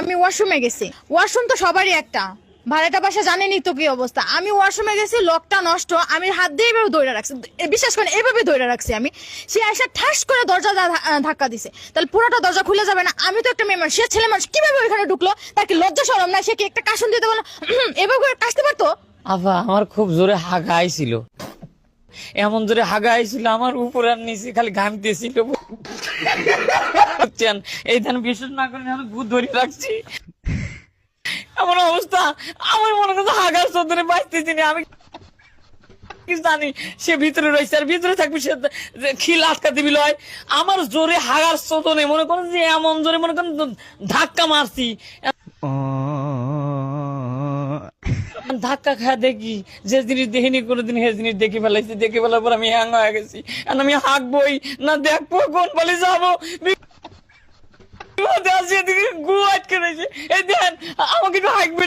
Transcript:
আমি ওয়াশরুমে গেছি, ওয়াশরুম তো সবারই একটা, ভাড়াটা বাসা জানেনই তো কি অবস্থা। আমি ওয়াশরুমে গেছি, লকটা নষ্ট, আমি হাত দিয়ে এভাবে ধরে রাখছি, বিশ্বাস করেন এভাবে ধরে রাখছি আমি। সে এসে ঠাস করে দরজা ধাক্কা দিছে, তাহলে পুরোটা দরজা খুলে যাবে না? আমি তো একটা মেয়ে মানুষ, সে ছেলে মানুষ, কিভাবে ওইখানে ঢুকলো? তার কি লজ্জা শরম না? সে কি একটা কাশন দিতে বলো, এভাবে করে কাশতে পারতো? আফা আমার খুব জোরে হাগা আইছিল, এমন জোরে হাগা আইছিল আমার উপর আর নিচে খালি ঘামতেছিল। বুঝছেন, এই ধান বিশ্বাস না করেন আমি ভূত ধরে রাখছি, এমন অবস্থা। আমার মনে করছে হাগার চোদরে বাঁচতেছি না আমি, কি জানি সে ভিতরে রয়েছে আর ভিতরে থাকবে, সে খিল আটকা দিবি লয়। আমার জোরে হাগার চোদনে মনে করেন যে এমন জোরে মনে করেন ধাক্কা মারছি, ধাক্কা খায় দেখি যে জিনিস দেখিনি কোনোদিন সে জিনিস দেখে ফেলাইছি, দেখে ফেলার পর আমি হ্যাং হয়ে গেছি। আর আমি হাঁকবই না, দেখবো কোন বলে যাবো, বিপদে আছি, এদিকে গু আটকে রয়েছে। এই দেন আমাকে একটু হাঁকবে।